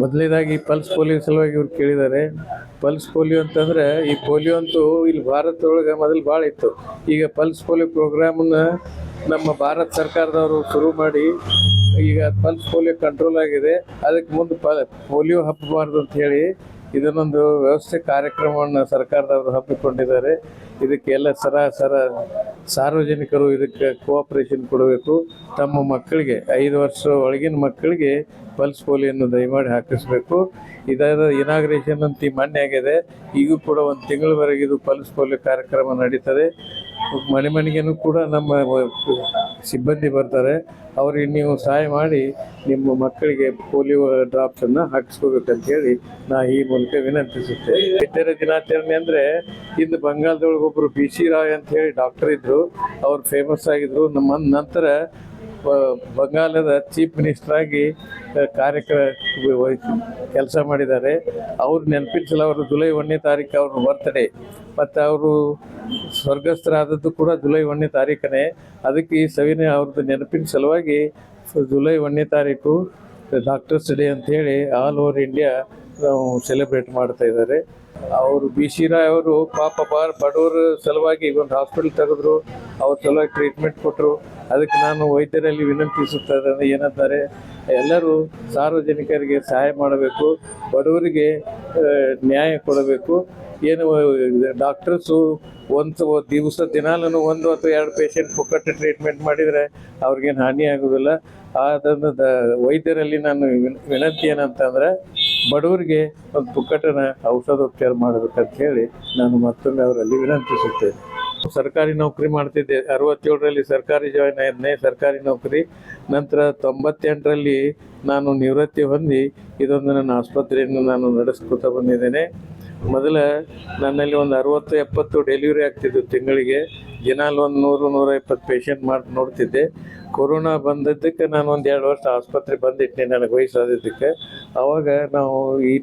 ಮೊದಲನೇದಾಗಿ pulse polio ಸಲುವಾಗಿ ಇವ್ರು ಕೇಳಿದ್ದಾರೆ. ಪಲ್ಸ್ ಪೋಲಿಯೋ ಅಂತಂದ್ರೆ ಈ ಪೋಲಿಯೋ ಅಂತೂ ಇಲ್ಲಿ ಭಾರತದೊಳಗೆ ಮೊದಲು ಭಾಳ ಇತ್ತು. ಈಗ ಪಲ್ಸ್ ಪೋಲಿಯೋ ಪ್ರೋಗ್ರಾಮನ್ನ ನಮ್ಮ ಭಾರತ ಸರ್ಕಾರದವರು ಶುರು ಮಾಡಿ ಈಗ ಪಲ್ಸ್ ಪೋಲಿಯೋ ಕಂಟ್ರೋಲ್ ಆಗಿದೆ. ಅದಕ್ಕೆ ಮುಂದೆ ಪೋಲಿಯೋ ಹಬ್ಬಬಾರ್ದು ಅಂತ ಹೇಳಿ ಇದನ್ನೊಂದು ವ್ಯವಸ್ಥೆ ಕಾರ್ಯಕ್ರಮವನ್ನು ಸರ್ಕಾರದವರು ಹಮ್ಮಿಕೊಂಡಿದ್ದಾರೆ. ಇದಕ್ಕೆ ಎಲ್ಲ ಸಾರ್ವಜನಿಕರು ಇದಕ್ಕೆ ಕೋಆಪರೇಷನ್ ಕೊಡಬೇಕು. ತಮ್ಮ ಮಕ್ಕಳಿಗೆ 5 ವರ್ಷ ಒಳಗಿನ ಮಕ್ಕಳಿಗೆ ಪಲ್ಸ್ ಪೋಲಿಯೋನ್ನು ದಯಮಾಡಿ ಹಾಕಿಸ್ಬೇಕು. ಇದರ ಇನಾಗ್ರೇಷನ್ ಅಂತ ಮೊನ್ನೆ ಆಗಿದೆ. ಈಗೂ ಕೂಡ 1 ತಿಂಗಳವರೆಗೆ ಇದು ಪಲ್ಸ್ ಪೋಲಿಯೋ ಕಾರ್ಯಕ್ರಮ ನಡೀತದೆ. ಮನೆ ಮನೆಗೂ ಕೂಡ ನಮ್ಮ ಸಿಬ್ಬಂದಿ ಬರ್ತಾರೆ. ಅವ್ರಿಗೆ ನೀವು ಸಹಾಯ ಮಾಡಿ ನಿಮ್ಮ ಮಕ್ಕಳಿಗೆ ಪೋಲಿಯೋ ಡ್ರಾಪ್ಸನ್ನು ಹಾಕಿಸ್ಕೋಬೇಕಂತ ಹೇಳಿ ನಾ ಈ ಮೂಲಕ ವಿನಂತಿಸುತ್ತೇನೆ. ವೈದ್ಯರ ದಿನಾಚರಣೆ ಅಂದರೆ ಇಂದು ಬಂಗಾಳದೊಳಗೆ ಒಬ್ಬರು BC ರಾಯ್ ಅಂತ ಹೇಳಿ ಡಾಕ್ಟರ್ ಇದ್ದರು. ಅವ್ರು ಫೇಮಸ್ ಆಗಿದ್ರು. ನಮ್ಮ ನಂತರ ಬಂಗಾಲದ ಚೀಫ್ ಮಿನಿಸ್ಟರ್ ಆಗಿ ಕೆಲಸ ಮಾಡಿದ್ದಾರೆ. ಅವ್ರು ನೆನಪಿಸಲು ಅವರು ಜುಲೈ 1ನೇ ತಾರೀಕು ಅವ್ರ ಬರ್ತ್ಡೇ, ಮತ್ತು ಅವರು ಸ್ವರ್ಗಸ್ಥರಾದದ್ದು ಕೂಡ ಜುಲೈ 1ನೇ ತಾರೀಕನೇ. ಅದಕ್ಕೆ ಈ ಸವಿನ ಅವ್ರದ್ದು ನೆನಪಿನ ಸಲುವಾಗಿ ಜುಲೈ 1ನೇ ತಾರೀಕು ಡಾಕ್ಟರ್ಸ್ ಡೇ ಅಂಥೇಳಿ ಆಲ್ ಓವರ್ ಇಂಡಿಯಾ ನಾವು ಸೆಲೆಬ್ರೇಟ್ ಮಾಡ್ತಾ ಇದ್ದಾರೆ. ಅವರು BC ರಾಯ್ ಅವರು ಪಾಪ ಬಡವರ ಸಲುವಾಗಿ ಒಂದು ಹಾಸ್ಪಿಟಲ್ ತೆಗೆದ್ರು. ಅವ್ರ ಸಲುವಾಗಿ ಟ್ರೀಟ್ಮೆಂಟ್ ಕೊಟ್ಟರು. ಅದಕ್ಕೆ ನಾನು ವೈದ್ಯರಲ್ಲಿ ವಿನಂತಿಸುತ್ತದೆ ಏನಂತಾರೆ, ಎಲ್ಲರೂ ಸಾರ್ವಜನಿಕರಿಗೆ ಸಹಾಯ ಮಾಡಬೇಕು, ಬಡವರಿಗೆ ನ್ಯಾಯ ಕೊಡಬೇಕು. ಏನು ಡಾಕ್ಟರ್ಸು ಒಂದು ದಿನಾಲೂ 1 ಅಥವಾ 2 ಪೇಷಂಟ್ ಪುಕ್ಕಟ್ಟೆ ಟ್ರೀಟ್ಮೆಂಟ್ ಮಾಡಿದರೆ ಅವ್ರಿಗೇನು ಹಾನಿ ಆಗೋದಿಲ್ಲ. ಅದನ್ನು ವೈದ್ಯರಲ್ಲಿ ನಾನು ವಿನಂತಿ ಏನಂತಂದರೆ ಬಡವರಿಗೆ ಒಂದು ಪುಕ್ಕಟನ ಔಷಧೋಪಚಾರ ಮಾಡಬೇಕಂತ ಹೇಳಿ ನಾನು ಮತ್ತೊಮ್ಮೆ ಅವರಲ್ಲಿ ವಿನಂತಿಸುತ್ತೇನೆ. ಸರ್ಕಾರಿ ನೌಕರಿ ಮಾಡ್ತಿದ್ದೆ. 67ರಲ್ಲಿ ಸರ್ಕಾರಿ ಜಾಯ್ನ್ ಆದ್ನೇ, ಸರ್ಕಾರಿ ನೌಕರಿ. ನಂತರ 98ರಲ್ಲಿ ನಾನು ನಿವೃತ್ತಿ ಹೊಂದಿ ಇದೊಂದು ನನ್ನ ಆಸ್ಪತ್ರೆಯನ್ನು ನಾನು ನಡೆಸ್ಕೊತಾ ಬಂದಿದ್ದೇನೆ. ಮೊದಲ ನನ್ನಲ್ಲಿ ಒಂದು 60-70 ಡೆಲಿವರಿ ಆಗ್ತಿದ್ದು ತಿಂಗಳಿಗೆ. ದಿನಾಲು 100-120 ಪೇಷಂಟ್ ಮಾಡಿ ನೋಡ್ತಿದ್ದೆ. ಕೊರೋನಾ ಬಂದಿದ್ದಕ್ಕೆ ನಾನು 1-2 ವರ್ಷ ಆಸ್ಪತ್ರೆ ಬಂದಿಟ್ಟೆ ನನಗೆ ವಯಸ್ಸಾದಿದ್ದಕ್ಕೆ. ಆವಾಗ ನಾವು ಈ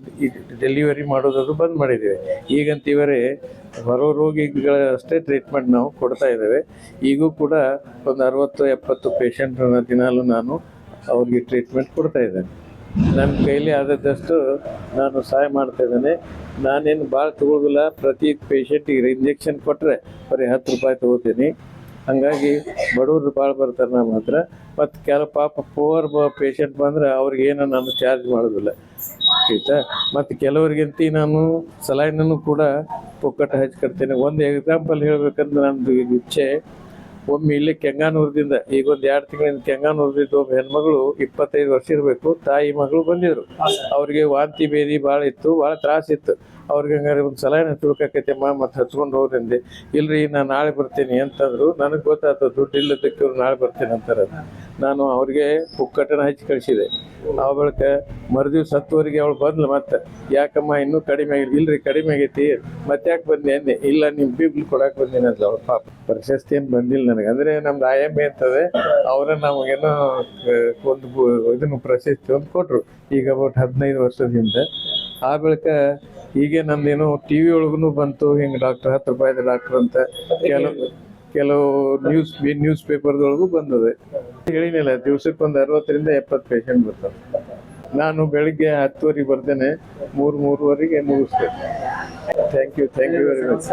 ಡೆಲಿವರಿ ಮಾಡೋದು ಬಂದ್ ಮಾಡಿದ್ದೇವೆ. ಈಗಂತ ಇವರೇ ಹೊರ ರೋಗಿಗಳಷ್ಟೇ ಟ್ರೀಟ್ಮೆಂಟ್ ನಾವು ಕೊಡ್ತಾ ಇದ್ದೇವೆ. ಈಗೂ ಕೂಡ ಒಂದು 60-70 ಪೇಷಂಟ್ರನ್ನ ದಿನಾಲು ನಾನು ಅವ್ರಿಗೆ ಟ್ರೀಟ್ಮೆಂಟ್ ಕೊಡ್ತಾ ಇದ್ದೇನೆ. ನನ್ನ ಕೈಲಿ ಆದದ್ದಷ್ಟು ನಾನು ಸಹಾಯ ಮಾಡ್ತಾ ಇದ್ದೇನೆ. ನಾನೇನು ಭಾಳ ತೊಗೊಳ್ಳೋದಿಲ್ಲ. ಪ್ರತಿ ಪೇಷಂಟಿಗೆ ಇಂಜೆಕ್ಷನ್ ಕೊಟ್ಟರೆ ಬರೀ 10 ರೂಪಾಯಿ ತೊಗೋತೀನಿ. ಹಾಗಾಗಿ ಬಡವರು ಭಾಳ ಬರ್ತಾರೆ ನಮ್ಮ ಹತ್ರ. ಮತ್ತು ಕೆಲವು ಪಾಪ ಪೂವರ್ ಪೇಷಂಟ್ ಬಂದರೆ ಅವ್ರಿಗೇನು ನಾನು ಚಾರ್ಜ್ ಮಾಡೋದಿಲ್ಲ, ಆಯ್ತಾ. ಮತ್ತು ಕೆಲವರಿಗಂತೂ ನಾನು ಸಲೈನನ್ನು ಕೂಡ ಪುಕ್ಕಟ್ಟು ಹಚ್ಕೊಡ್ತೇನೆ. ಒಂದು ಎಕ್ಸಾಂಪಲ್ ಹೇಳ್ಬೇಕಂದ್ರೆ ನಮ್ಮದು ಇಚ್ಛೆ, ಒಮ್ಮೆ ಇಲ್ಲಿ ಕೆಂಗಾನೂರದಿಂದ ಈಗ 1-2 ತಿಂಗಳಿಂದ ಕೆಂಗಾನೂರದಿಂದ ಒಬ್ಬ ಹೆಣ್ಮಗಳು 25 ವರ್ಷ ಇರಬೇಕು, ತಾಯಿ ಮಗಳು ಬಂದಿದ್ರು. ಅವ್ರಿಗೆ ವಾಂತಿ ಭೇದಿ ಭಾಳ ಇತ್ತು, ಭಾಳ ತ್ರಾಸಿತ್ತು. ಅವ್ರಿಗೆ ಹಂಗಾರೆ ಒಂದು ಸಲೈನ್ ಹಚ್ಬೇಕಾಕೈತೆಮ್ಮ, ಮತ್ತು ಹಚ್ಕೊಂಡು ಹೋಗ್ರಿಂದೆ. ಇಲ್ರಿ ನಾನು ನಾಳೆ ಬರ್ತೀನಿ ಅಂತಂದರು. ನನಗೆ ಗೊತ್ತಾಯ್ತು ದುಡ್ಡು ಇಲ್ಲದಕ್ಕೆ ಅವ್ರು ನಾಳೆ ಬರ್ತೀನಿ ಅಂತಾರೆ. ನಾನು ಅವ್ರಿಗೆ ಪುಕ್ಕಟನ ಹಚ್ಚಿ ಕಳಿಸಿದೆ. ಆ ಬಳಿಕ ಮರುದಿವ್ಸ 10ವರೆಗೆ ಅವಳು ಬಂದ್ಲು. ಮತ್ತು ಯಾಕಮ್ಮ ಇನ್ನೂ ಕಡಿಮೆ ಆಗಿಲ್ಲ? ಇಲ್ರಿ ಕಡಿಮೆ ಆಗೈತಿ. ಮತ್ತೆ ಯಾಕೆ ಬಂದೆ ಅಂದೆ. ಇಲ್ಲ ನಿಮ್ಮ ಬೀಗ್ಲು ಕೊಡಕ್ಕೆ ಬಂದೀನಿ ಅಂತ. ಅವ್ಳು ಪಾಪ ಪ್ರಶಸ್ತಿ ಏನು ಬಂದಿಲ್ಲ ನನಗೆ. ಅಂದರೆ ನಮ್ದು IMA ಅಂತದೆ, ಅವರ ನಮಗೇನೋ ಒಂದು ಇದನ್ನು ಪ್ರಶಸ್ತಿ ಒಂದು ಕೊಟ್ಟರು ಈಗ ಅಬೌಟ್ 15 ವರ್ಷದ ಹಿಂದೆ. ಆ ಬಳಿಕ ಹೀಗೆ ನಂದೇನೋ TV ಒಳಗೂ ಬಂತು, ಹಿಂಗೆ ಡಾಕ್ಟರ್ 10 ರೂಪಾಯಿದ ಡಾಕ್ಟರ್ ಅಂತ ಕೆಲವು ನ್ಯೂಸ್ ಪೇಪರ್ದೊಳಗೂ ಬಂದದೆ. ಹೇಳಿನಿಲ್ಲ, ದಿವ್ಸಕ್ಕೆ ಒಂದು 60-70 ಪೇಷಂಟ್ ಬರ್ತಾರೆ. ನಾನು ಬೆಳಿಗ್ಗೆ 10ವರೆಗೆ ಬರ್ತೇನೆ, 3-3:30 ಮುಗಿಸ್ತೇನೆ. Thank you very much.